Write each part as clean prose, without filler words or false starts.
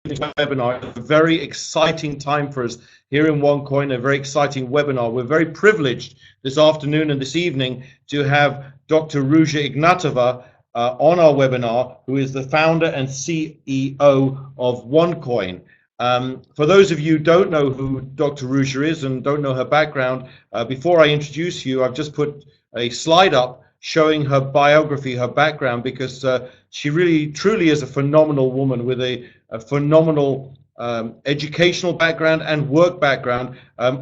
webinar. It's a very exciting time for us here in OneCoin, a very exciting webinar. We're very privileged this afternoon and this evening to have Dr. Ruja Ignatova on our webinar, who is the founder and CEO of OneCoin. For those of you who don't know who Dr. Ruja is and don't know her background, before I introduce you, I've just put a slide up showing her biography, her background, because she really, truly is a phenomenal woman with a phenomenal educational background and work background,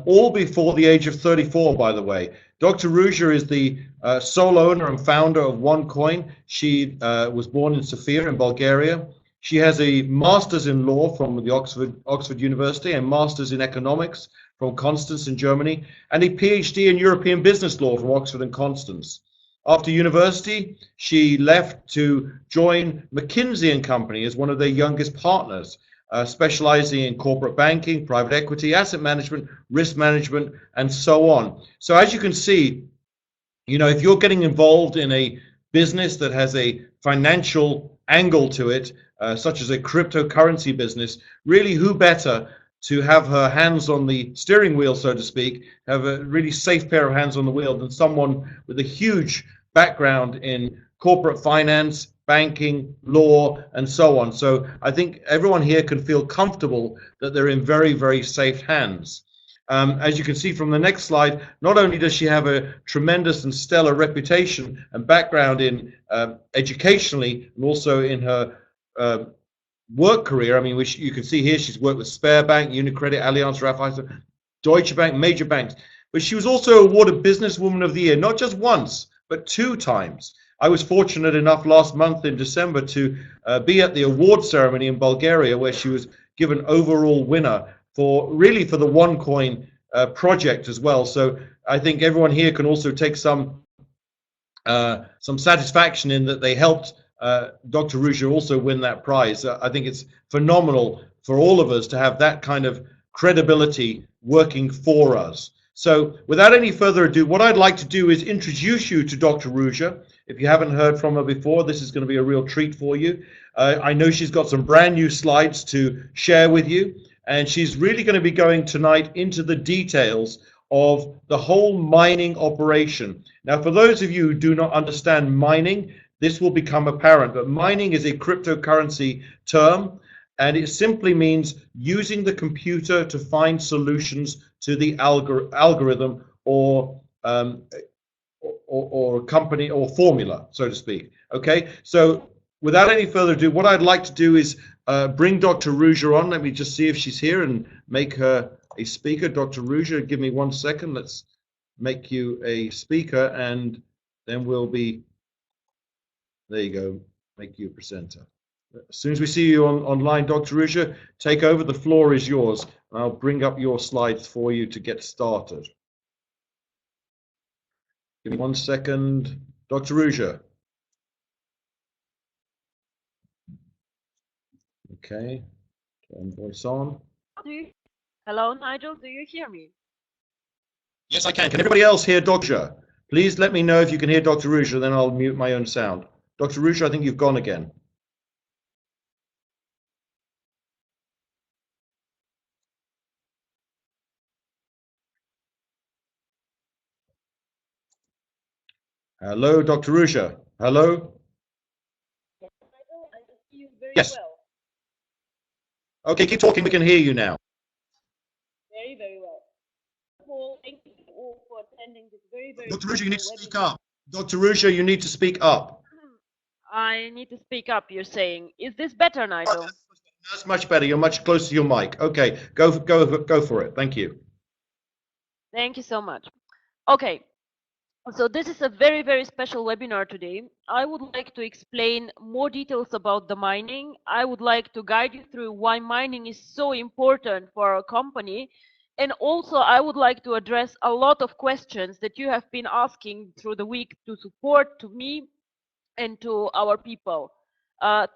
all before the age of 34, by the way. Dr. Ruja is the sole owner and founder of OneCoin. She was born in Sofia in Bulgaria. She has a master's in law from the Oxford University, a master's in economics from Constance in Germany, and a PhD in European business law from Oxford and Constance. After university, she left to join McKinsey & Company as one of their youngest partners, specializing in corporate banking, private equity, asset management, risk management, and so on. So as you can see, you know, if you're getting involved in a business that has a financial angle to it, such as a cryptocurrency business, really who better to have her hands on the steering wheel, so to speak, have a really safe pair of hands on the wheel than someone with a huge background in corporate finance, banking, law, and so on. So I think everyone here can feel comfortable that they're in very, very safe hands. As you can see from the next slide, not only does she have a tremendous and stellar reputation and background in educationally and also in her work career. I mean, which you can see here, she's worked with Sberbank, UniCredit, Allianz, Raiffeisen, Deutsche Bank, major banks. But she was also awarded Businesswoman of the Year, not just once, but 2 times. I was fortunate enough last month in December to be at the award ceremony in Bulgaria, where she was given overall winner for really for the OneCoin project as well. So I think everyone here can also take some satisfaction in that they helped Dr. Ruja also win that prize. I think it's phenomenal for all of us to have that kind of credibility working for us. So without any further ado, what I'd like to do is introduce you to Dr. Ruja. If you haven't heard from her before, this is going to be a real treat for you. I know she's got some brand new slides to share with you, and she's really going to be going tonight into the details of the whole mining operation. Now, for those of you who do not understand mining, this will become apparent, but mining is a cryptocurrency term, and it simply means using the computer to find solutions to the algorithm or company or formula, so to speak. Okay, so without any further ado, what I'd like to do is bring Dr. Ruja on. Let me just see if she's here and make her a speaker. Dr. Ruja, give me 1 second. Let's make you a speaker, and then we'll be... There you go, make you a presenter. As soon as we see you online, Dr. Ruja, take over. The floor is yours. I'll bring up your slides for you to get started. Give me 1 second. Dr. Ruja. Okay, turn voice on. Hello, Nigel, do you hear me? Yes, I can. Can everybody else hear Dr.? Please let me know if you can hear Dr. Ruja, then I'll mute my own sound. Dr. Ruja, I think you've gone again. Hello, Dr. Ruja. Hello? Yes, I see you very yes. well. Okay, keep talking. We can hear you now. Very, very well. Well, thank you all for attending this very, very Dr. Ruja, you need to speak up. Dr. Ruja, you need to speak up. I need to speak up, you're saying. Is this better, Nigel? That's much better. You're much closer to your mic. Okay, go for it. Thank you. Thank you so much. Okay, so this is a very, very special webinar today. I would like to explain more details about the mining. I would like to guide you through why mining is so important for our company. And also, I would like to address a lot of questions that you have been asking through the week to support to me and to our people.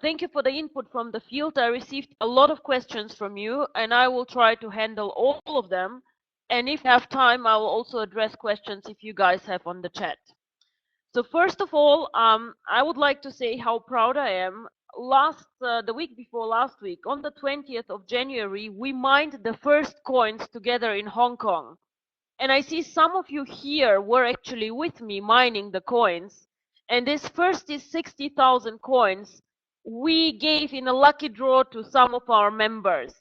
Thank you for the input from the field. I received a lot of questions from you, and I will try to handle all of them. And if I have time, I will also address questions if you guys have on the chat. So first of all, I would like to say how proud I am the week before last week, on the 20th of January, we mined the first coins together in Hong Kong. And I see some of you here were actually with me mining the coins. And this first is 60,000 coins we gave in a lucky draw to some of our members.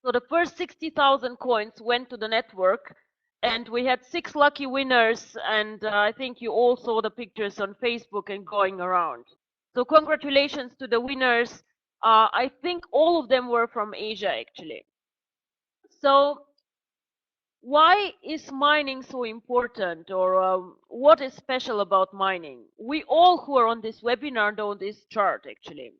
So the first 60,000 coins went to the network, and we had 6 lucky winners, and I think you all saw the pictures on Facebook and going around. So congratulations to the winners. I think all of them were from Asia actually. So why is mining so important, or what is special about mining? We all who are on this webinar know this chart actually.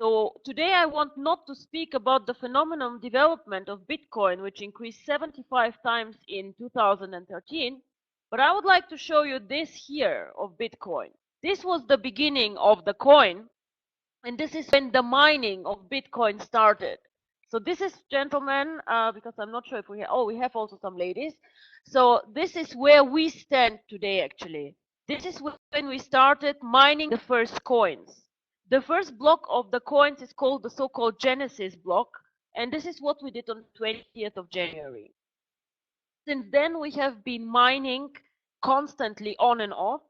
So today I want not to speak about the phenomenon development of Bitcoin, which increased 75 times in 2013, but I would like to show you this here of Bitcoin. This was the beginning of the coin, and this is when the mining of Bitcoin started. So this is, gentlemen, because I'm not sure if we have, we have also some ladies. So this is where we stand today actually. This is when we started mining the first coins. The first block of the coins is called the so-called Genesis block, and this is what we did on 20th of January. Since then, we have been mining constantly on and off,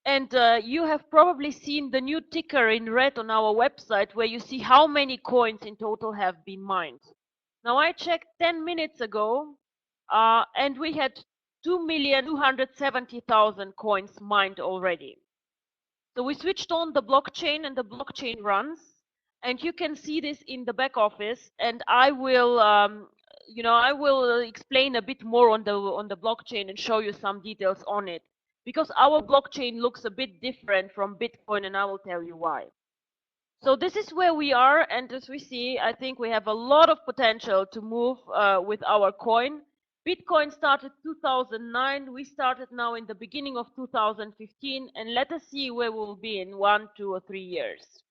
and you have probably seen the new ticker in red on our website where you see how many coins in total have been mined. Now, I checked 10 minutes ago, and we had 2,270,000 coins mined already. So we switched on the blockchain, and the blockchain runs, and you can see this in the back office. And I will, I will explain a bit more on the blockchain and show you some details on it, because our blockchain looks a bit different from Bitcoin, and I will tell you why. So this is where we are, and as we see, I think we have a lot of potential to move with our coin. Bitcoin started 2009, we started now in the beginning of 2015, and let us see where we'll be in 1, 2, or 3 years.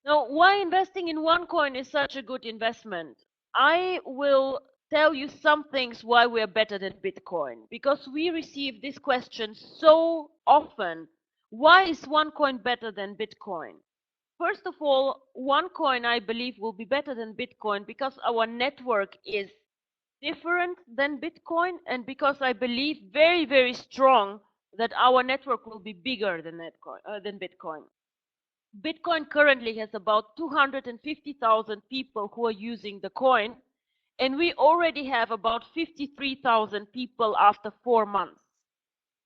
Now, why investing in OneCoin is such a good investment? I will tell you some things why we are better than Bitcoin, because we receive this question so often. Why is OneCoin better than Bitcoin? First of all, OneCoin, I believe, will be better than Bitcoin because our network is different than Bitcoin, and because I believe very, very strong that our network will be bigger than Bitcoin. Bitcoin currently has about 250,000 people who are using the coin, and we already have about 53,000 people after 4 months.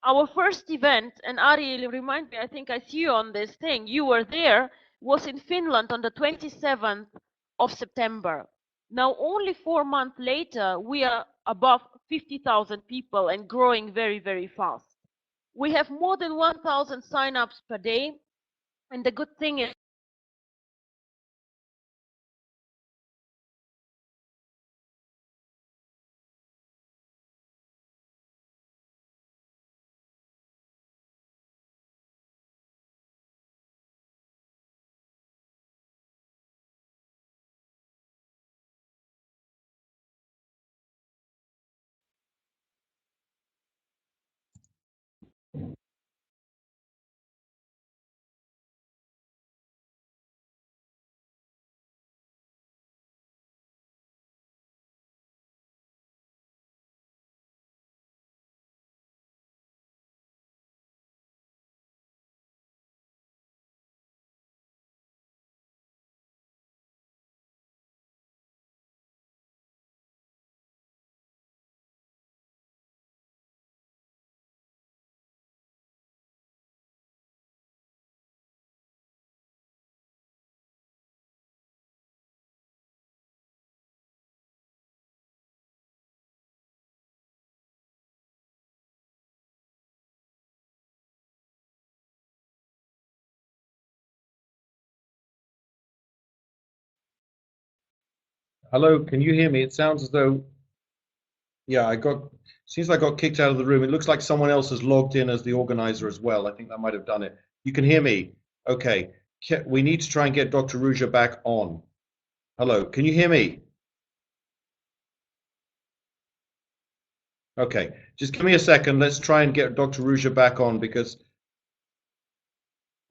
Our first event, and Ari, remind me, I think I see you on this thing, you were there, was in Finland on the 27th of September. Now, only 4 months later, we are above 50,000 people and growing very, very fast. We have more than 1,000 signups per day, and the good thing is Hello, can you hear me? It sounds as though, yeah, since I got kicked out of the room, it looks like someone else has logged in as the organizer as well. I think that might have done it. You can hear me? Okay. We need to try and get Dr. Ruja back on. Hello, can you hear me? Okay, just give me a second. Let's try and get Dr. Ruja back on because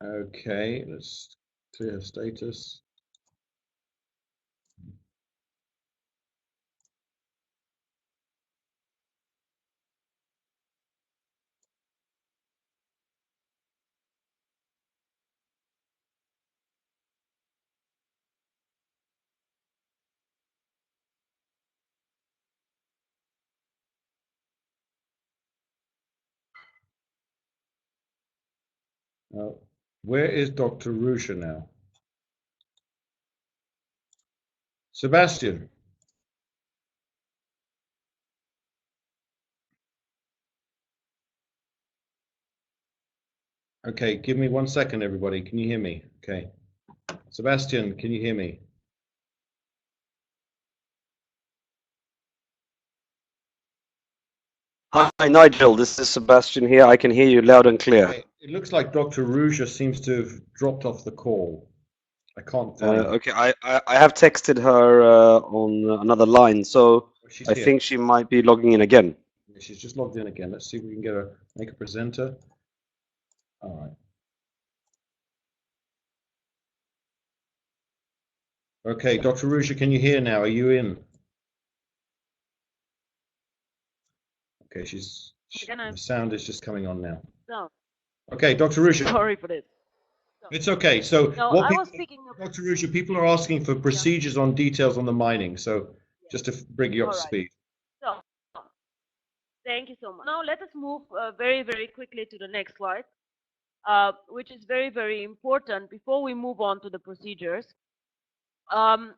Okay, let's clear status. Where is Dr. Rusha now? Sebastian. Okay, give me 1 second, everybody. Can you hear me? Okay. Sebastian, can you hear me? Hi, Nigel. This is Sebastian here. I can hear you loud and clear. Okay. It looks like Dr. Rusha seems to have dropped off the call. I can't find her. Okay, I have texted her on another line, so She's I here. think she might be logging in again. She's just logged in again. Let's see if we can get her, make a presenter. All right. Okay, Dr. Rusha, can you hear now? Are you in? Okay, the sound is just coming on now. No. Okay, Dr. Rusha. Sorry for this. It's okay. So No, what I people, was speaking of, Dr. Rusha, people are asking for procedures on details on the mining. So just to bring you up to All right. speed. So, thank you so much. Now let us move very, very quickly to the next slide, which is very, very important before we move on to the procedures. The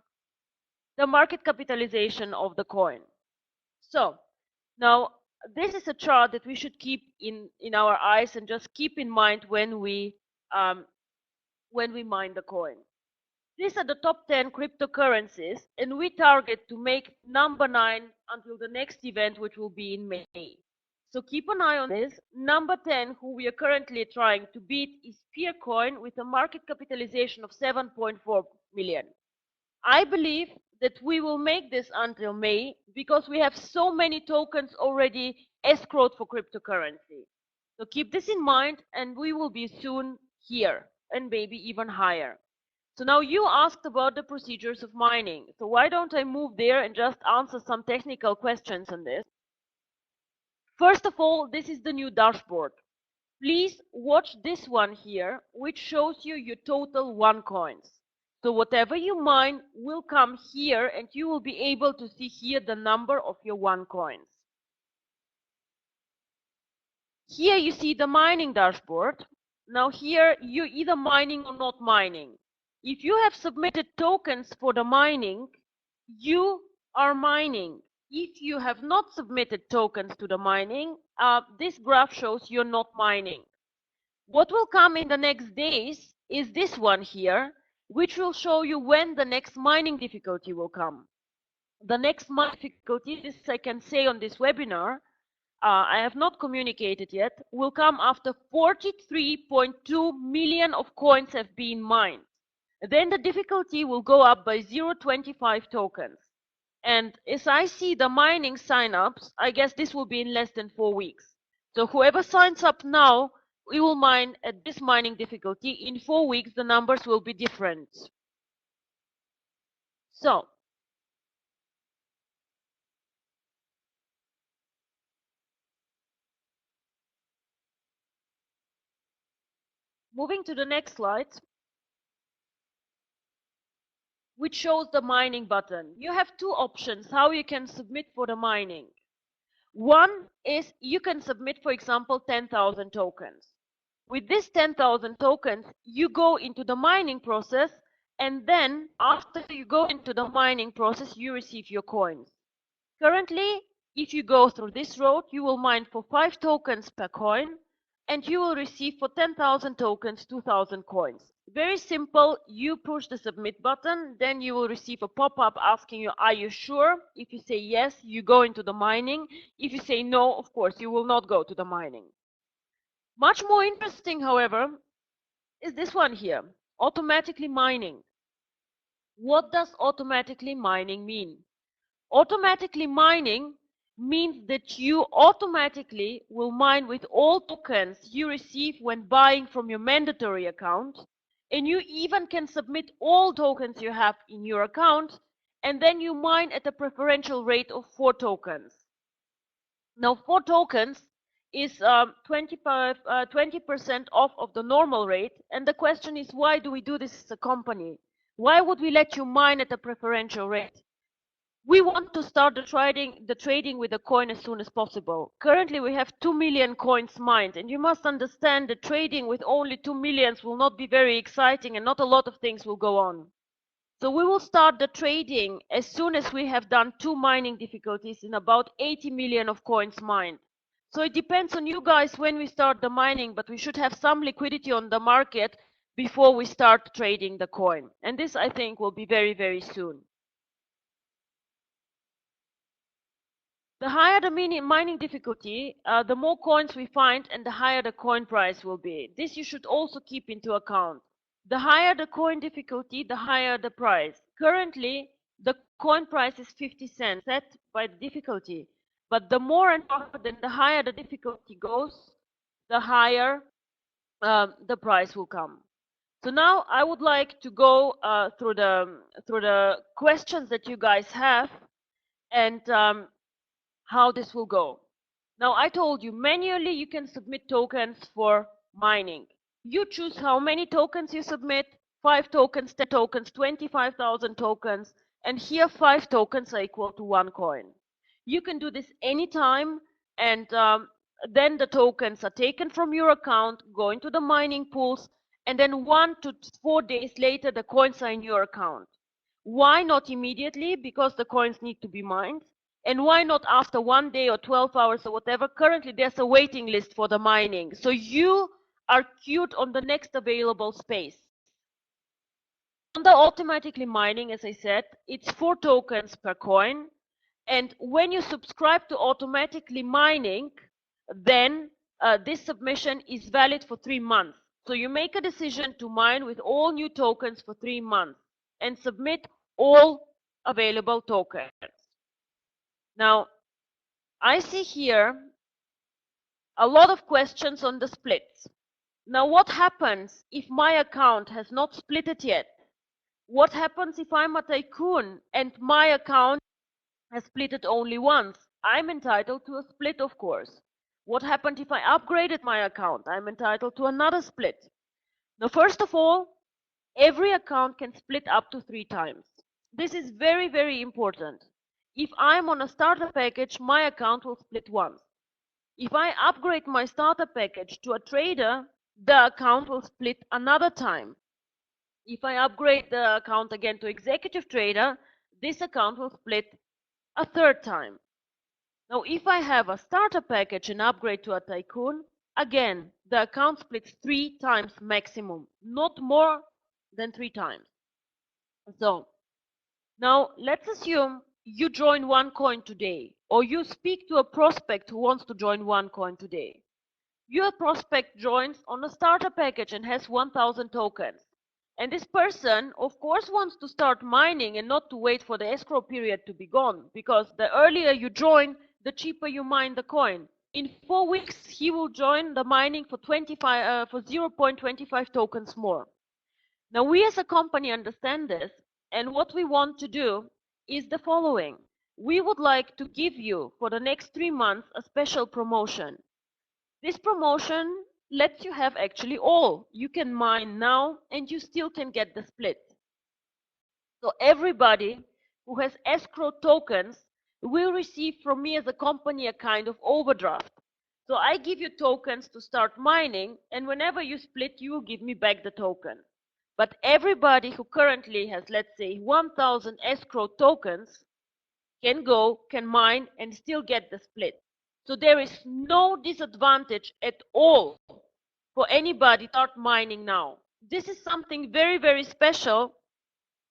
market capitalization of the coin. So now this is a chart that we should keep in our eyes and just keep in mind when we mine the coin. These are the top 10 cryptocurrencies, and we target to make number 9 until the next event, which will be in May. So keep an eye on this. Number 10, who we are currently trying to beat, is Peercoin with a market capitalization of 7.4 million. I believe that we will make this until May because we have so many tokens already escrowed for cryptocurrency. So keep this in mind, and we will be soon here and maybe even higher. So now you asked about the procedures of mining. So why don't I move there and just answer some technical questions on this? First of all, this is the new dashboard. Please watch this one here, which shows you your total OneCoins. So whatever you mine will come here, and you will be able to see here the number of your OneCoins. Here you see the mining dashboard. Now here you're either mining or not mining. If you have submitted tokens for the mining, you are mining. If you have not submitted tokens to the mining, this graph shows you're not mining. What will come in the next days is this one here, which will show you when the next mining difficulty will come. The next mining difficulty, this I can say on this webinar, I have not communicated yet, will come after 43.2 million of coins have been mined. Then the difficulty will go up by 0.25 tokens. And as I see the mining signups, I guess this will be in less than 4 weeks. So whoever signs up now, we will mine at this mining difficulty. In 4 weeks, the numbers will be different. So moving to the next slide, which shows the mining button. You have two options how you can submit for the mining. One is you can submit, for example, 10,000 tokens. With this 10,000 tokens, you go into the mining process, and then after you go into the mining process, you receive your coins. Currently, if you go through this road, you will mine for 5 tokens per coin, and you will receive for 10,000 tokens 2,000 coins. Very simple. You push the submit button, then you will receive a pop-up asking you, are you sure? If you say yes, you go into the mining. If you say no, of course, you will not go to the mining. Much more interesting, however, is this one here, automatically mining. What does automatically mining mean? Automatically mining means that you automatically will mine with all tokens you receive when buying from your mandatory account, and you even can submit all tokens you have in your account, and then you mine at a preferential rate of 4 tokens. Now 4 tokens is 20% off of the normal rate, and the question is, why do we do this as a company? Why would we let you mine at a preferential rate? We want to start the trading with the coin as soon as possible. Currently we have 2 million coins mined, and you must understand that trading with only 2 millions will not be very exciting, and not a lot of things will go on. So we will start the trading as soon as we have done 2 mining difficulties in about 80 million of coins mined. So it depends on you guys when we start the mining, but we should have some liquidity on the market before we start trading the coin. And this, I think, will be very, very soon. The higher the mining difficulty, the more coins we find and the higher the coin price will be. This you should also keep into account. The higher the coin difficulty, the higher the price. Currently, the coin price is 50 cents set by the difficulty. But the more and more, then the higher the difficulty goes, the higher the price will come. So now I would like to go through the questions that you guys have, and how this will go. Now I told you manually you can submit tokens for mining. You choose how many tokens you submit: 5 tokens, 10 tokens, 25,000 tokens, and here 5 tokens are equal to 1 coin. You can do this anytime, and then the tokens are taken from your account, go into the mining pools, and then 1 to 4 days later the coins are in your account. Why not immediately? Because the coins need to be mined. And why not after 1 day or 12 hours or whatever? Currently there's a waiting list for the mining, so you are queued on the next available space. On the automatically mining, as I said, it's 4 tokens per coin, and when you subscribe to automatically mining, then this submission is valid for 3 months. So you make a decision to mine with all new tokens for 3 months and submit all available tokens. Now, I see here a lot of questions on the splits. Now, what happens if my account has not split it yet? What happens if I'm a tycoon and my account has split it only once? I'm entitled to a split, of course. What happened if I upgraded my account? I'm entitled to another split. Now, first of all, every account can split up to 3 times. This is very, very important. If I'm on a starter package, my account will split once. If I upgrade my starter package to a trader, the account will split another time. If I upgrade the account again to executive trader, this account will split a 3rd time. Now, if I have a starter package and upgrade to a tycoon, again, the account splits 3 times maximum, not more than 3 times. So, now let's assume you join OneCoin today, or you speak to a prospect who wants to join OneCoin today. Your prospect joins on a starter package and has 1,000 tokens. And this person, of course, wants to start mining and not to wait for the escrow period to be gone, because the earlier you join, the cheaper you mine the coin. In 4 weeks, he will join the mining for 0.25 tokens more. Now, we as a company understand this, and what we want to do is the following. We would like to give you, for the next 3 months, a special promotion. This promotion lets you have actually all. You can mine now and you still can get the split. So everybody who has escrow tokens will receive from me as a company a kind of overdraft. So I give you tokens to start mining, and whenever you split, you will give me back the token. But everybody who currently has, let's say, 1,000 escrow tokens can mine and still get the split. So there is no disadvantage at all for anybody to start mining now. This is something very, very special,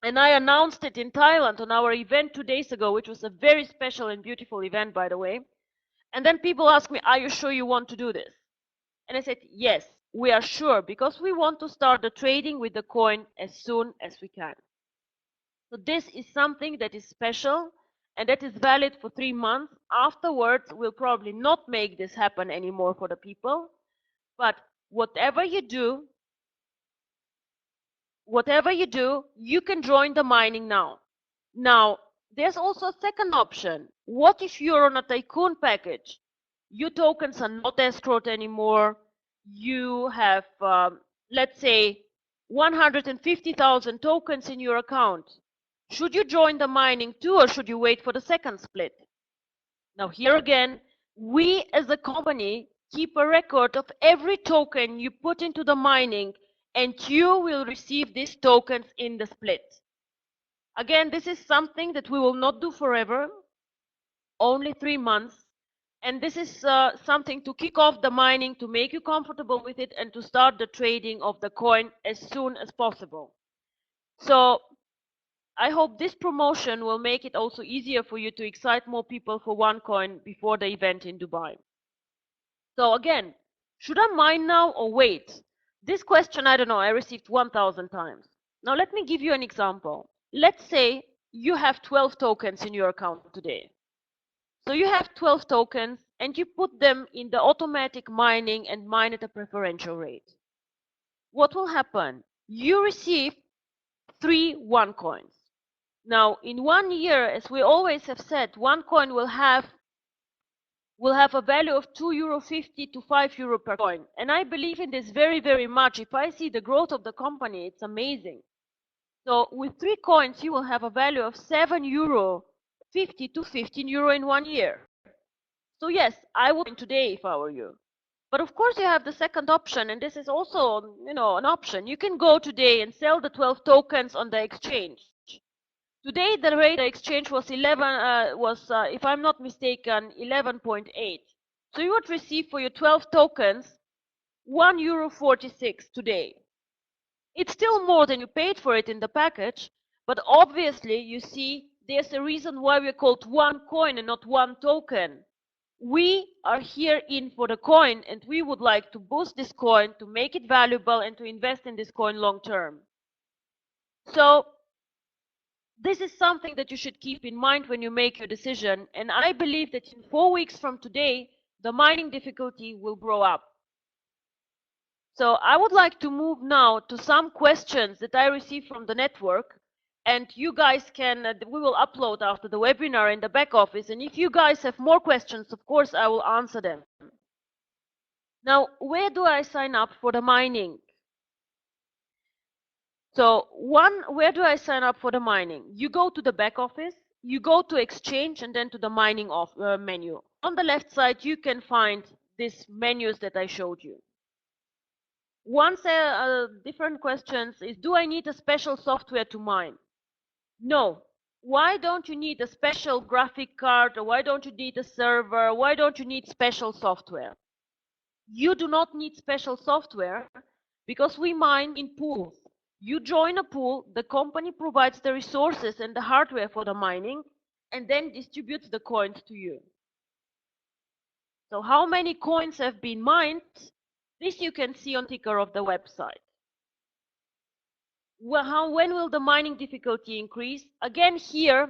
and I announced it in Thailand on our event 2 days ago, which was a very special and beautiful event, by the way. And then people ask me, are you sure you want to do this? And I said, yes, we are sure, because we want to start the trading with the coin as soon as we can. So this is something that is special, and that is valid for 3 months. Afterwards, we'll probably not make this happen anymore for the people. But whatever you do, you can join the mining now. Now, there's also a second option. What if you're on a tycoon package? Your tokens are not escrowed anymore. You have, let's say, 150,000 tokens in your account. Should you join the mining too, or should you wait for the second split? Now, here again, we as a company keep a record of every token you put into the mining, and you will receive these tokens in the split. Again, this is something that we will not do forever, only 3 months. And this is something to kick off the mining, to make you comfortable with it, and to start the trading of the coin as soon as possible. So I hope this promotion will make it also easier for you to excite more people for OneCoin before the event in Dubai. So again, should I mine now or wait? This question, I don't know, I received 1,000 times. Now let me give you an example. Let's say you have 12 tokens in your account today. So you have 12 tokens and you put them in the automatic mining and mine at a preferential rate. What will happen? You receive 3 OneCoins. Now, in 1 year, as we always have said, OneCoin will have a value of €2.50 to €5 per coin. And I believe in this very, very much. If I see the growth of the company, it's amazing. So with 3 coins, you will have a value of €7.50 to €15 in 1 year. So yes, I would today if I were you. But of course, you have the second option, and this is also, an option. You can go today and sell the 12 tokens on the exchange. Today, the rate of the exchange was if I'm not mistaken, 11.8. So you would receive for your 12 tokens €1.46 today. It's still more than you paid for it in the package, but obviously you see there's a reason why we're called OneCoin and not one token. We are here in for the coin, and we would like to boost this coin, to make it valuable, and to invest in this coin long term. So this is something that you should keep in mind when you make your decision, and I believe that in 4 weeks from today, the mining difficulty will grow up. So I would like to move now to some questions that I received from the network, and you guys can, we will upload after the webinar in the back office, and if you guys have more questions, of course, I will answer them. Now, where do I sign up for the mining? So where do I sign up for the mining? You go to the back office, you go to exchange, and then to the mining menu. On the left side, you can find these menus that I showed you. One different questions is, do I need a special software to mine? No. Why don't you need a special graphic card, or why don't you need a server? Why don't you need special software? You do not need special software because we mine in pools. You join a pool, the company provides the resources and the hardware for the mining, and then distributes the coins to you. So how many coins have been mined? This you can see on the ticker of the website. Well, when will the mining difficulty increase? Again, here,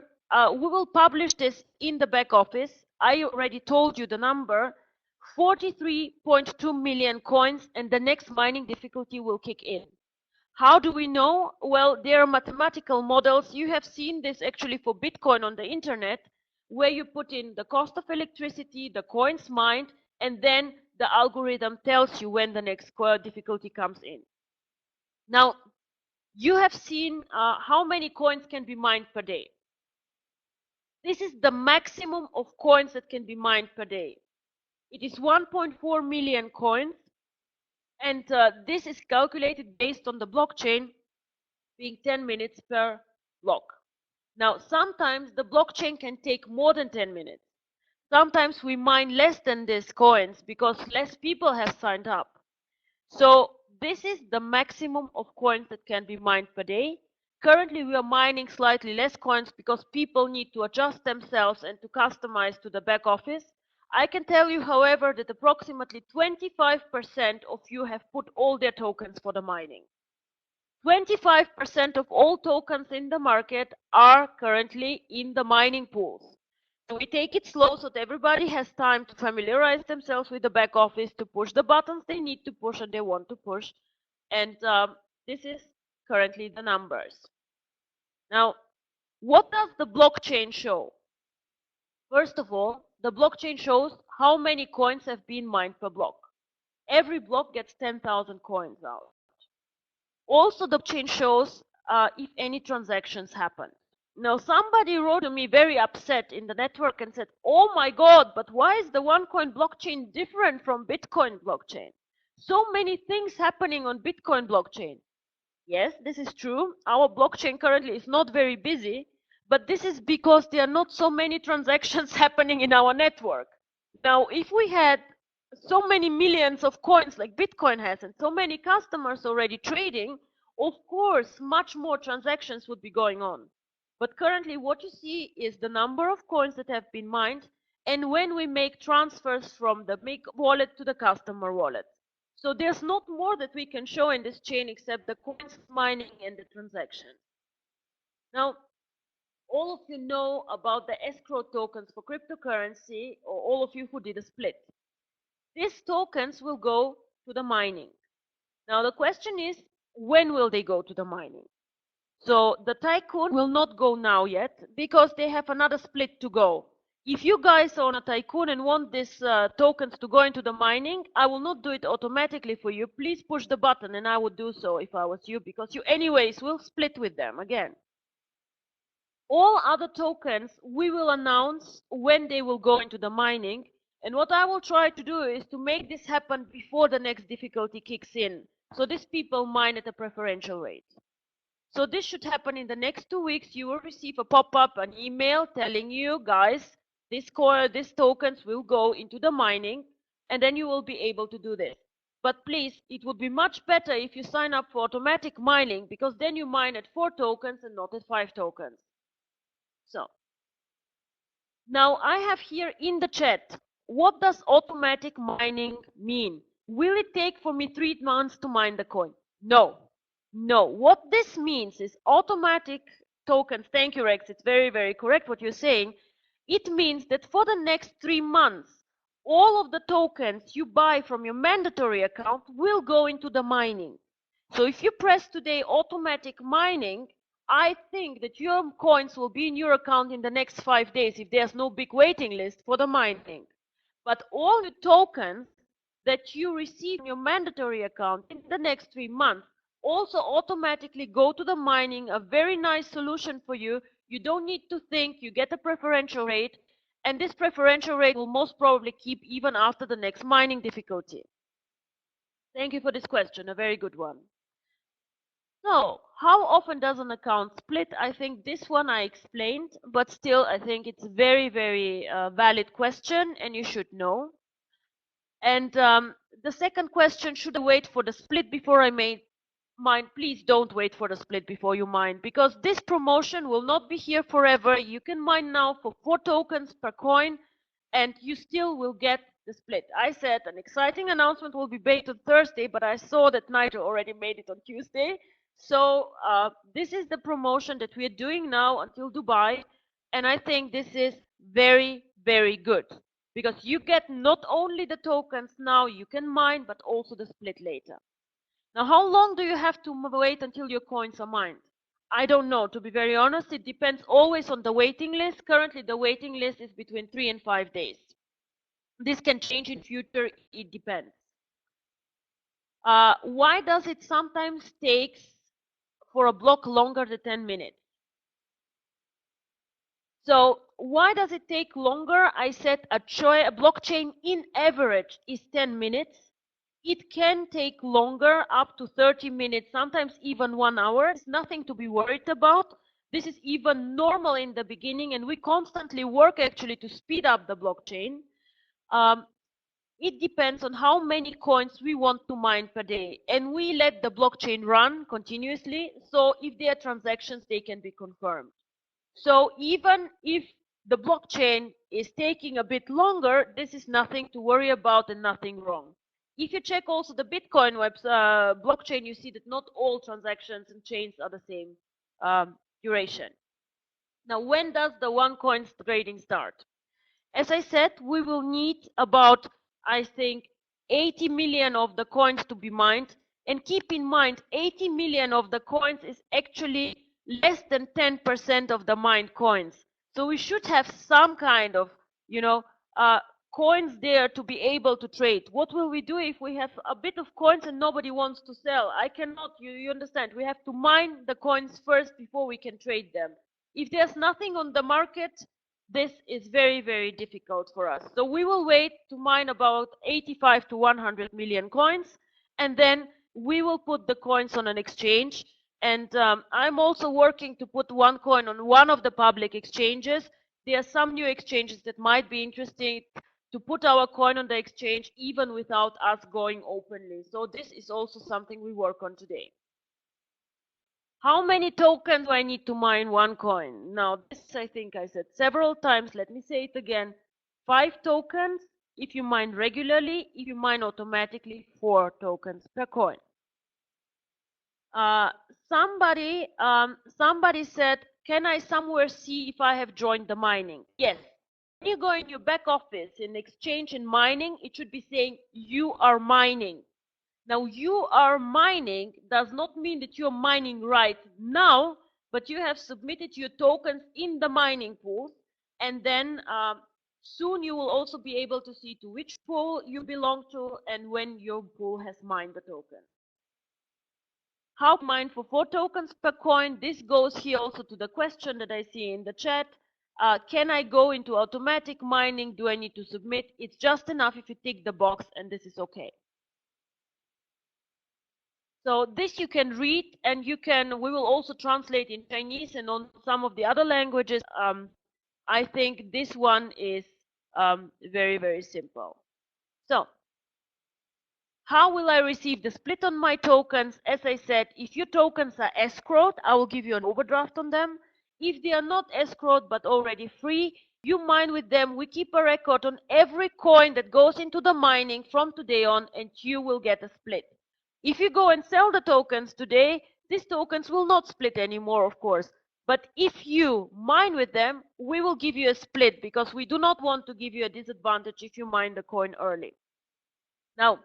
we will publish this in the back office. I already told you the number, 43.2 million coins, and the next mining difficulty will kick in. How do we know? Well, there are mathematical models. You have seen this actually for Bitcoin on the internet, where you put in the cost of electricity, the coins mined, and then the algorithm tells you when the next difficulty comes in. Now, you have seen how many coins can be mined per day. This is the maximum of coins that can be mined per day. It is 1.4 million coins, and this is calculated based on the blockchain being 10 minutes per block. Now, sometimes the blockchain can take more than 10 minutes. Sometimes we mine less than these coins because less people have signed up. So this is the maximum of coins that can be mined per day. Currently, we are mining slightly less coins because people need to adjust themselves and to customize to the back office. I can tell you, however, that approximately 25% of you have put all their tokens for the mining. 25% of all tokens in the market are currently in the mining pools. We take it slow so that everybody has time to familiarize themselves with the back office, to push the buttons they need to push and they want to push. And this is currently the numbers. Now, what does the blockchain show? First of all, the blockchain shows how many coins have been mined per block. Every block gets 10,000 coins out. Also, the blockchain shows if any transactions happen. Now, somebody wrote to me very upset in the network and said, oh my God, but why is the OneCoin blockchain different from Bitcoin blockchain? So many things happening on Bitcoin blockchain. Yes, this is true. Our blockchain currently is not very busy, but this is because there are not so many transactions happening in our network. Now, if we had so many millions of coins like Bitcoin has and so many customers already trading, of course, much more transactions would be going on. But currently what you see is the number of coins that have been mined and when we make transfers from the wallet to the customer wallet. So there's not more that we can show in this chain except the coins mining and the transaction. Now, all of you know about the escrow tokens for cryptocurrency, or all of you who did a split. These tokens will go to the mining. Now the question is, when will they go to the mining? So the Tycoon will not go now yet because they have another split to go. If you guys own a Tycoon and want these tokens to go into the mining, I will not do it automatically for you. Please push the button and I would do so if I was you, because you anyways will split with them again. All other tokens we will announce when they will go into the mining, and what I will try to do is to make this happen before the next difficulty kicks in, so these people mine at a preferential rate. So this should happen in the next 2 weeks. You will receive a pop-up, an email telling you, guys, these tokens will go into the mining, and then you will be able to do this. But please, it would be much better if you sign up for automatic mining, because then you mine at 4 tokens and not at 5 tokens. So now I have here in the chat, what does automatic mining mean? Will it take for me 3 months to mine the coin? No. No, what this means is automatic tokens. Thank you, Rex. It's very, very correct what you're saying. It means that for the next 3 months, all of the tokens you buy from your mandatory account will go into the mining. So if you press today automatic mining, I think that your coins will be in your account in the next 5 days if there's no big waiting list for the mining. But all the tokens that you receive in your mandatory account in the next 3 months also automatically go to the mining. A very nice solution for you. You don't need to think, you get a preferential rate, and this preferential rate will most probably keep even after the next mining difficulty. Thank you for this question, a very good one. So, how often does an account split? I think this one I explained, but still I think it's a very, very valid question and you should know. And the second question, should I wait for the split before I mine? Please don't wait for the split before you mine, because this promotion will not be here forever. You can mine now for 4 tokens per coin and you still will get the split. I said an exciting announcement will be made on Thursday, but I saw that Nigel already made it on Tuesday. So this is the promotion that we are doing now until Dubai, and I think this is very, very good, because you get not only the tokens now you can mine, but also the split later. Now, how long do you have to wait until your coins are mined? I don't know, to be very honest. It depends always on the waiting list. Currently, the waiting list is between 3 and 5 days. This can change in future, it depends. Why does it sometimes take for a block longer than 10 minutes? So why does it take longer? I said a blockchain in average is 10 minutes. It can take longer, up to 30 minutes, sometimes even 1 hour. It's nothing to be worried about. This is even normal in the beginning, and we constantly work actually to speed up the blockchain. It depends on how many coins we want to mine per day, and we let the blockchain run continuously, so if there are transactions, they can be confirmed. So even if the blockchain is taking a bit longer, this is nothing to worry about and nothing wrong. If you check also the Bitcoin blockchain, you see that not all transactions and chains are the same duration. Now, when does the OneCoin trading start? As I said, we will need about, I think, 80 million of the coins to be mined. And keep in mind, 80 million of the coins is actually less than 10% of the mined coins. So we should have some kind of, you know, coins there to be able to trade. What will we do if we have a bit of coins and nobody wants to sell? I cannot, you understand, we have to mine the coins first before we can trade them. If there's nothing on the market, this is very, very difficult for us. So we will wait to mine about 85 to 100 million coins, and then we will put the coins on an exchange. And I'm also working to put one coin on one of the public exchanges. There are some new exchanges that might be interesting to put our coin on the exchange even without us going openly. So this is also something we work on today. How many tokens do I need to mine one coin? Now, this I think I said several times. Let me say it again. 5 tokens if you mine regularly. If you mine automatically, 4 tokens per coin. Somebody said, can I somewhere see if I have joined the mining? Yes. When you go in your back office in exchange and mining, it should be saying you are mining. Now, you are mining does not mean that you're mining right now, but you have submitted your tokens in the mining pools, and then soon you will also be able to see to which pool you belong to and when your pool has mined the token. How to mine for 4 tokens per coin? This goes here also to the question that I see in the chat. Can I go into automatic mining? Do I need to submit? It's just enough if you tick the box, and this is okay. So this you can read, and we will also translate in Chinese and on some of the other languages. I think this one is very, very simple. So how will I receive the split on my tokens? As I said, if your tokens are escrowed, I will give you an overdraft on them. If they are not escrowed but already free, you mine with them. We keep a record on every coin that goes into the mining from today on, and you will get a split. If you go and sell the tokens today, these tokens will not split anymore, of course. But if you mine with them, we will give you a split, because we do not want to give you a disadvantage if you mine the coin early. Now,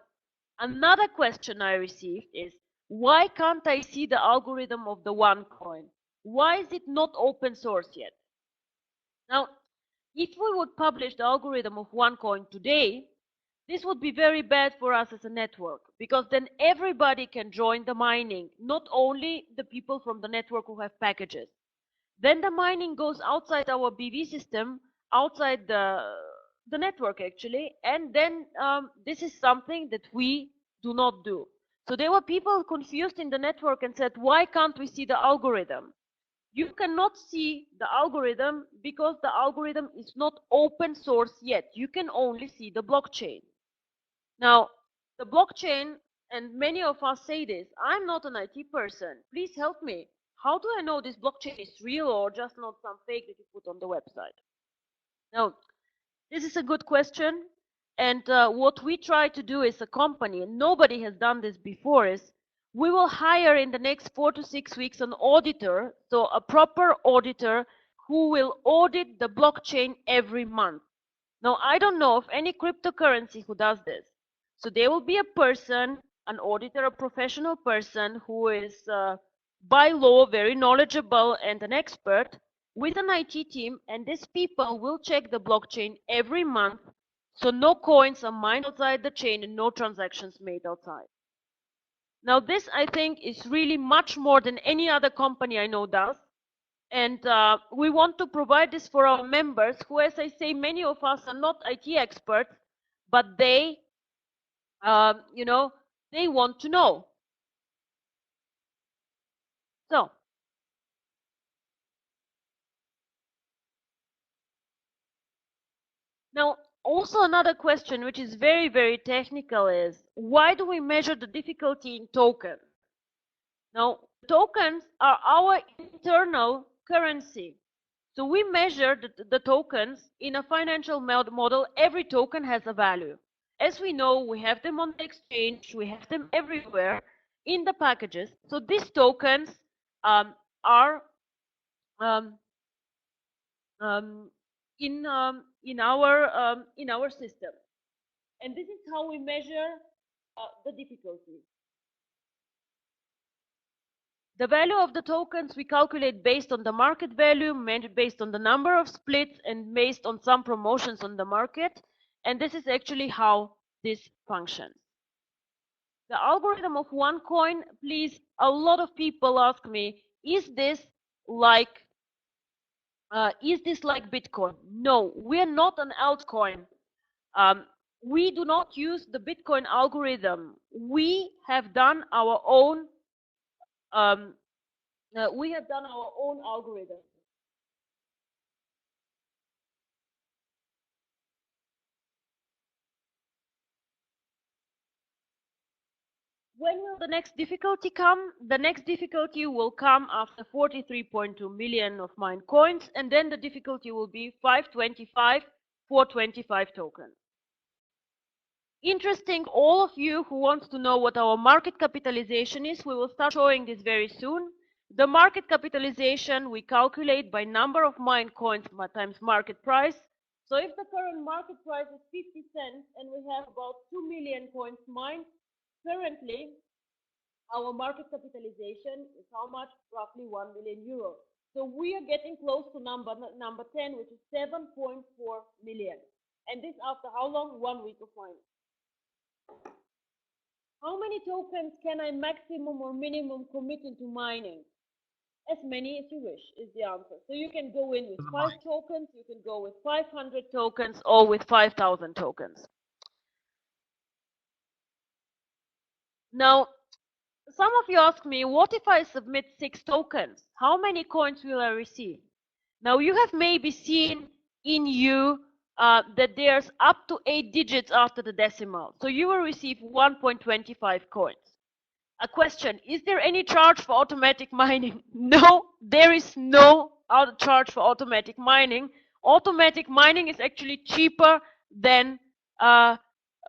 another question I received is, why can't I see the algorithm of the one coin? Why is it not open source yet? Now, if we would publish the algorithm of one coin today, this would be very bad for us as a network, because then everybody can join the mining, not only the people from the network who have packages. Then the mining goes outside our BV system, outside the network actually, and then this is something that we do not do. So there were people confused in the network and said, why can't we see the algorithm? You cannot see the algorithm because the algorithm is not open source yet. You can only see the blockchain. Now, the blockchain, and many of us say this, I'm not an IT person, please help me. How do I know this blockchain is real or just not some fake that you put on the website? Now, this is a good question. And what we try to do as a company, and nobody has done this before, is we will hire in the next 4 to 6 weeks an auditor, so a proper auditor who will audit the blockchain every month. Now, I don't know of any cryptocurrency who does this. So there will be a person, an auditor, a professional person who is by law very knowledgeable and an expert with an IT team, and these people will check the blockchain every month, so no coins are mined outside the chain and no transactions made outside. Now this, I think, is really much more than any other company I know does. And we want to provide this for our members who, as I say, many of us are not IT experts, but they, they want to know. So, now also another question which is very, very technical is, why do we measure the difficulty in tokens? Now, tokens are our internal currency. So we measure the tokens in a financial model. Every token has a value. As we know, we have them on the exchange, we have them everywhere in the packages. So these tokens are in in our system. And this is how we measure the difficulty. The value of the tokens we calculate based on the market value, based on the number of splits, and based on some promotions on the market. And this is actually how this functions. The algorithm of OneCoin, please, a lot of people ask me, is this like Bitcoin? No, we are not an altcoin. We do not use the Bitcoin algorithm. We have done our own algorithm. When will the next difficulty come? The next difficulty will come after 43.2 million of mined coins, and then the difficulty will be 525, 425 tokens. Interesting, all of you who want to know what our market capitalization is, we will start showing this very soon. The market capitalization we calculate by number of mined coins times market price. So if the current market price is 50 cents and we have about 2 million coins mined, currently our market capitalization is how much? Roughly 1 million euros. So we are getting close to number 10, which is 7.4 million. And this after how long? 1 week of mining. How many tokens can I maximum or minimum commit into mining? As many as you wish is the answer. So you can go in with 5 tokens, you can go with 500 tokens, or with 5,000 tokens. Now, some of you ask me, what if I submit 6 tokens? How many coins will I receive? Now, you have maybe seen in you that there's up to 8 digits after the decimal. So you will receive 1.25 coins. A question, is there any charge for automatic mining? No, there is no charge for automatic mining. Automatic mining is actually cheaper than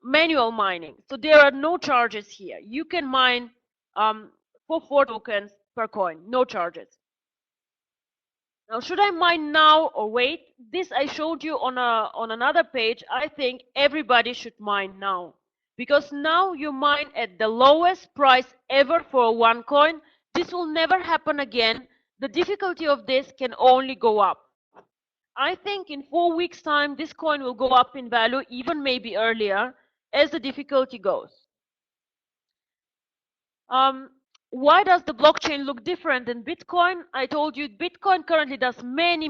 manual mining. So there are no charges here. You can mine for 4 tokens per coin, no charges. Now, should I mine now or wait? This I showed you on another page. I think everybody should mine now, because now you mine at the lowest price ever for one coin. This will never happen again. The difficulty of this can only go up. I think in 4 weeks' time, this coin will go up in value, even maybe earlier, as the difficulty goes. Why does the blockchain look different than Bitcoin? I told you Bitcoin currently does many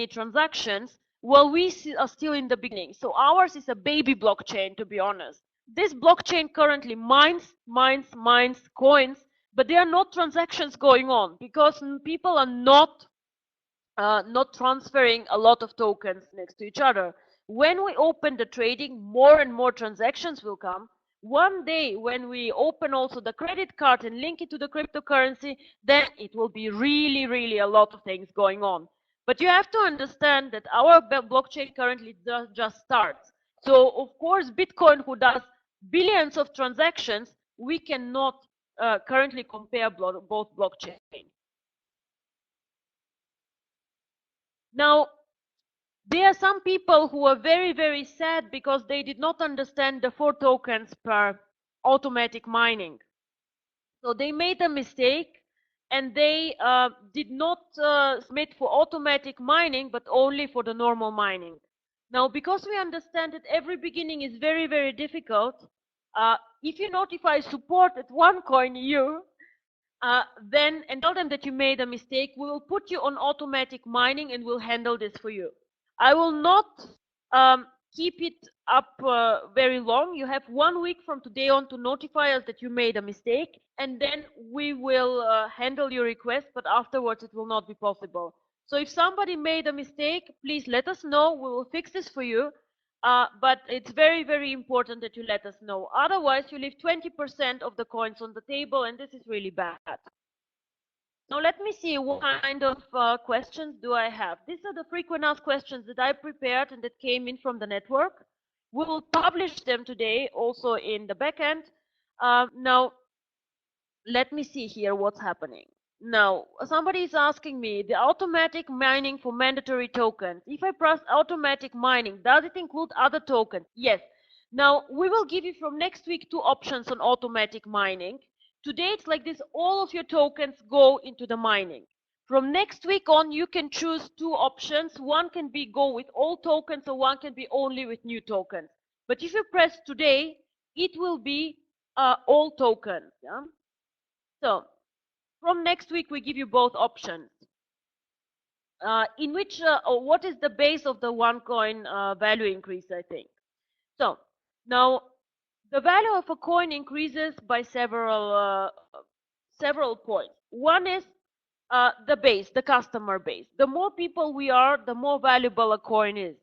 transactions, while we are still in the beginning. So ours is a baby blockchain, to be honest. This blockchain currently mines coins, but there are no transactions going on because people are not transferring a lot of tokens next to each other. When we open the trading, more and more transactions will come. One day, when we open also the credit card and link it to the cryptocurrency, then it will be really a lot of things going on. But you have to understand that our blockchain currently just starts. So, of course, Bitcoin, who does billions of transactions, we cannot currently compare both blockchains. Now, there are some people who are very sad because they did not understand the 4 tokens per automatic mining. So they made a mistake and they did not submit for automatic mining, but only for the normal mining. Now, because we understand that every beginning is very difficult, if you notify support at OneCoin.eu, then and tell them that you made a mistake, we will put you on automatic mining and we'll handle this for you. I will not keep it up very long. You have 1 week from today on to notify us that you made a mistake, and then we will handle your request, but afterwards it will not be possible. So if somebody made a mistake, please let us know. We will fix this for you. But it's very important that you let us know. Otherwise, you leave 20% of the coins on the table, and this is really bad. Now, let me see what kind of questions do I have. These are the frequent asked questions that I prepared and that came in from the network. We will publish them today also in the backend. Now, let me see here what's happening. Now, somebody is asking me the automatic mining for mandatory tokens. If I press automatic mining, does it include other tokens? Yes. Now, we will give you from next week 2 options on automatic mining. Today, it's like this, all of your tokens go into the mining. From next week on, you can choose 2 options. One can be go with all tokens, or one can be only with new tokens. But if you press today, it will be all tokens. Yeah? So, from next week, we give you both options. In which, what is the base of the OneCoin value increase, I think. So, now, the value of a coin increases by several points. One is the base, the customer base. The more people we are, the more valuable a coin is.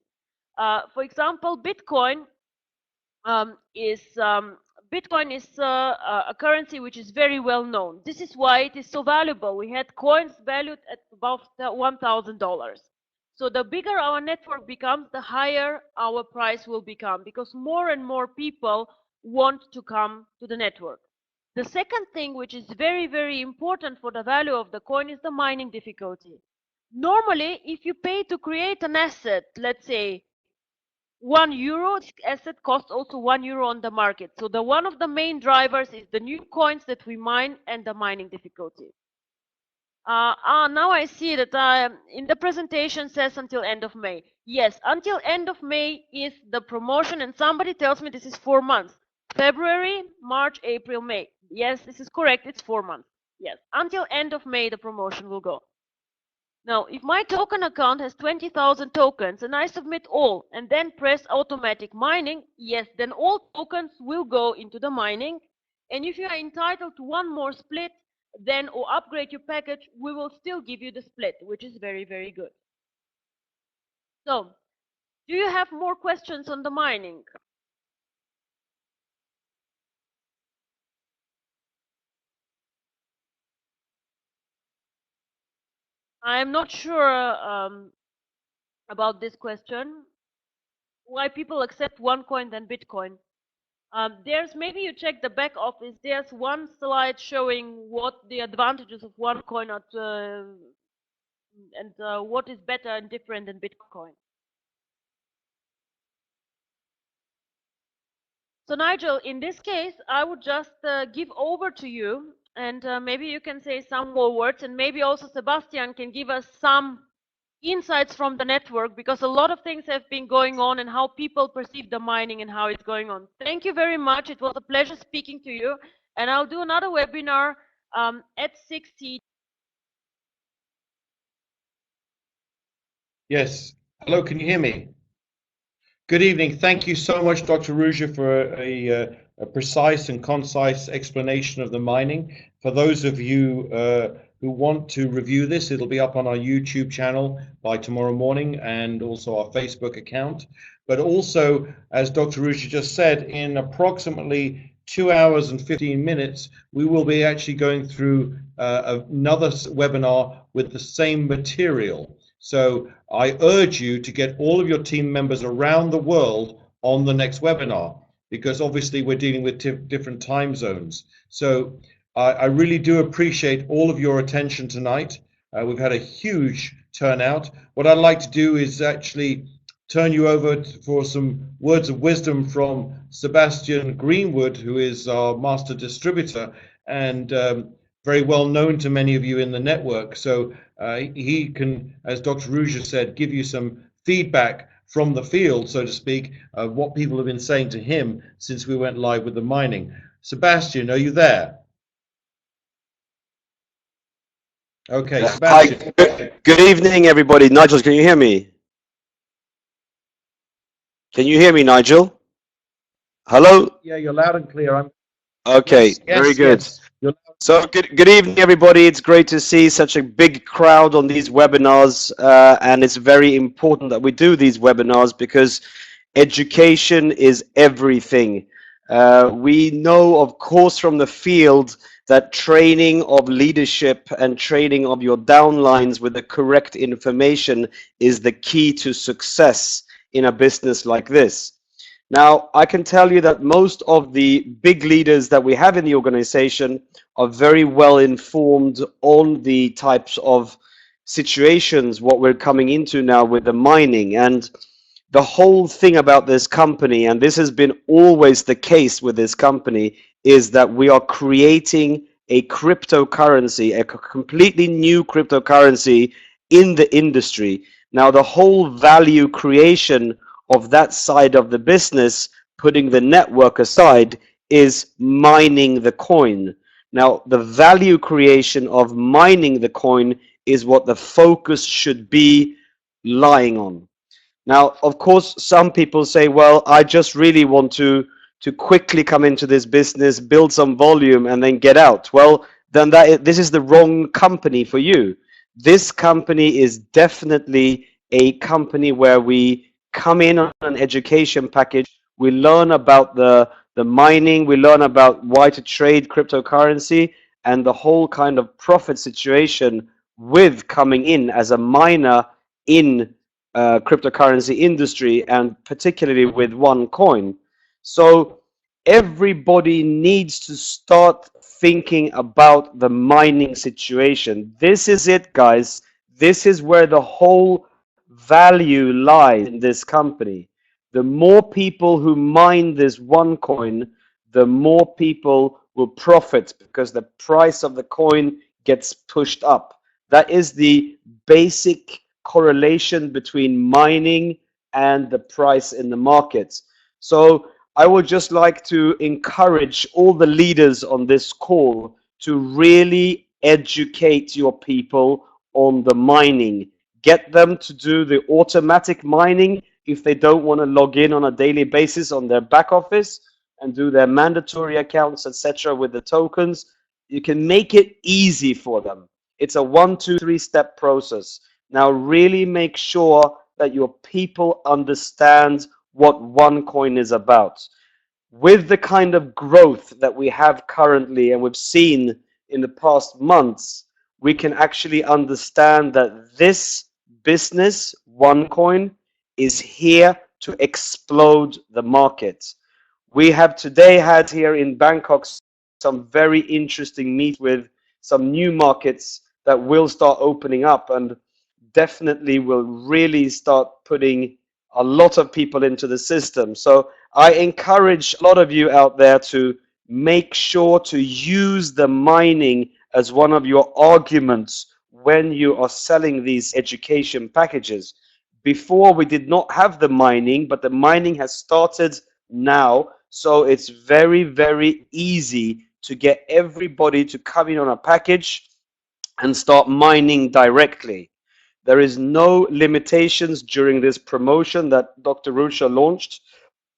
For example, Bitcoin is a currency which is very well known. This is why it is so valuable. We had coins valued at above $1,000. So the bigger our network becomes, the higher our price will become, because more and more people want to come to the network. The second thing, which is very, very important for the value of the coin, is the mining difficulty. Normally, if you pay to create an asset, let's say €1, this asset costs also €1 on the market. So one of the main drivers is the new coins that we mine and the mining difficulty. Now I see that in the presentation says until end of May. Yes, until end of May is the promotion, and somebody tells me this is 4 months. February, March, April, May. Yes, this is correct, it's 4 months. Yes, until end of May the promotion will go. Now, if my token account has 20,000 tokens and I submit all and then press automatic mining, yes, then all tokens will go into the mining. And if you are entitled to one more split, then or upgrade your package, we will still give you the split, which is very, very good. So, do you have more questions on the mining? I am not sure about this question. Why people accept OneCoin than Bitcoin? There's, maybe you check the back office, there's one slide showing what the advantages of OneCoin are and what is better and different than Bitcoin. So Nigel, in this case, I would just give over to you, and maybe you can say some more words, and maybe also Sebastian can give us some insights from the network, because a lot of things have been going on and how people perceive the mining and how it's going on. Thank you very much. It was a pleasure speaking to you, and I'll do another webinar at 6 CET. Yes. Hello, can you hear me? Good evening. Thank you so much, Dr. Ruja, for a precise and concise explanation of the mining. For those of you who want to review this, it'll be up on our YouTube channel by tomorrow morning, and also our Facebook account. But also, as Dr. Ruja just said, in approximately 2 hours and 15 minutes, we will be actually going through another webinar with the same material. So I urge you to get all of your team members around the world on the next webinar, because obviously we're dealing with different time zones. So I really do appreciate all of your attention tonight. We've had a huge turnout. What I'd like to do is actually turn you over for some words of wisdom from Sebastian Greenwood, who is our master distributor and very well known to many of you in the network. So he can, as Dr. Ruja said, give you some feedback from the field, so to speak, of what people have been saying to him since we went live with the mining. Sebastian, are you there? Okay, Sebastian. Hi, good evening, everybody. Nigel, can you hear me? Can you hear me, Nigel? Hello? Yeah, you're loud and clear. Okay, yes, very good. Yes. So good evening, everybody. It's great to see such a big crowd on these webinars, and it's very important that we do these webinars because education is everything. We know, of course, from the field that training of leadership and training of your downlines with the correct information is the key to success in a business like this. Now, I can tell you that most of the big leaders that we have in the organization are very well informed on the types of situations, what we're coming into now with the mining. And the whole thing about this company, and this has been always the case with this company, is that we are creating a cryptocurrency, a completely new cryptocurrency in the industry. Now, the whole value creation of that side of the business, putting the network aside, is mining the coin. Now, the value creation of mining the coin is what the focus should be lying on. Now, of course, some people say, well, I just really want to quickly come into this business, build some volume, and then get out. Well, then this is the wrong company for you. This company is definitely a company where we come in on an education package. We learn about the mining, we learn about why to trade cryptocurrency, and the whole kind of profit situation with coming in as a miner in cryptocurrency industry, and particularly with OneCoin. So everybody needs to start thinking about the mining situation. This is it, guys. This is where the whole value lies in this company. The more people who mine this OneCoin, the more people will profit because the price of the coin gets pushed up. That is the basic correlation between mining and the price in the market. So I would just like to encourage all the leaders on this call to really educate your people on the mining. Get them to do the automatic mining if they don't want to log in on a daily basis on their back office and do their mandatory accounts, etc. with the tokens. You can make it easy for them. It's a 1, 2, 3 step process. Now really make sure that your people understand what OneCoin is about. With the kind of growth that we have currently and we've seen in the past months, we can actually understand that this business, OneCoin, is here to explode the market. We have today had here in Bangkok some very interesting meet with some new markets that will start opening up and definitely will really start putting a lot of people into the system. So I encourage a lot of you out there to make sure to use the mining as one of your arguments when you are selling these education packages. Before we did not have the mining, but the mining has started now. So it's very, very easy to get everybody to come in on a package and start mining directly. There is no limitations during this promotion that Dr. Ruja launched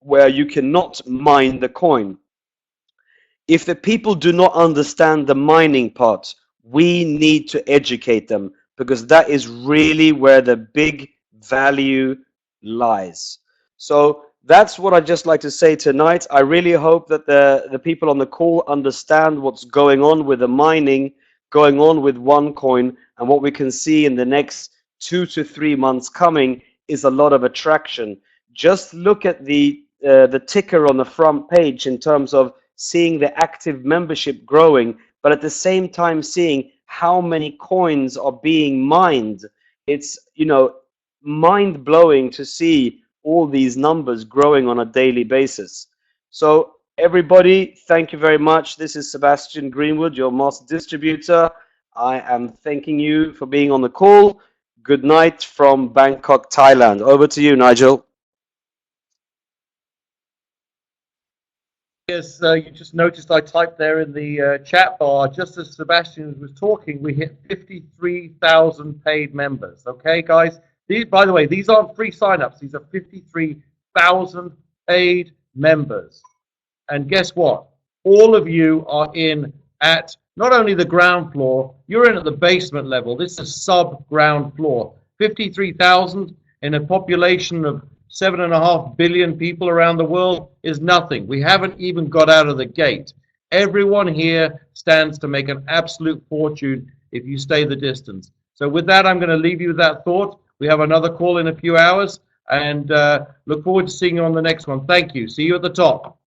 where you cannot mine the coin. If the people do not understand the mining part, we need to educate them because that is really where the big value lies. So that's what I'd just like to say tonight. I really hope that the people on the call understand what's going on with the mining, going on with OneCoin, and what we can see in the next 2 to 3 months coming is a lot of attraction. Just look at the ticker on the front page in terms of seeing the active membership growing, but at the same time seeing how many coins are being mined. It's, mind-blowing to see all these numbers growing on a daily basis. So everybody, thank you very much. This is Sebastian Greenwood, your master distributor. I am thanking you for being on the call. Good night from Bangkok, Thailand. Over to you, Nigel. Yes, you just noticed I typed there in the chat bar, just as Sebastian was talking, we hit 53,000 paid members. Okay, guys? By the way, these aren't free signups. These are 53,000 paid members. And guess what? All of you are in at not only the ground floor, you're in at the basement level. This is sub-ground floor. 53,000 in a population of 7.5 billion people around the world is nothing. We haven't even got out of the gate. Everyone here stands to make an absolute fortune if you stay the distance. So with that, I'm going to leave you with that thought. We have another call in a few hours. and look forward to seeing you on the next one. Thank you. See you at the top.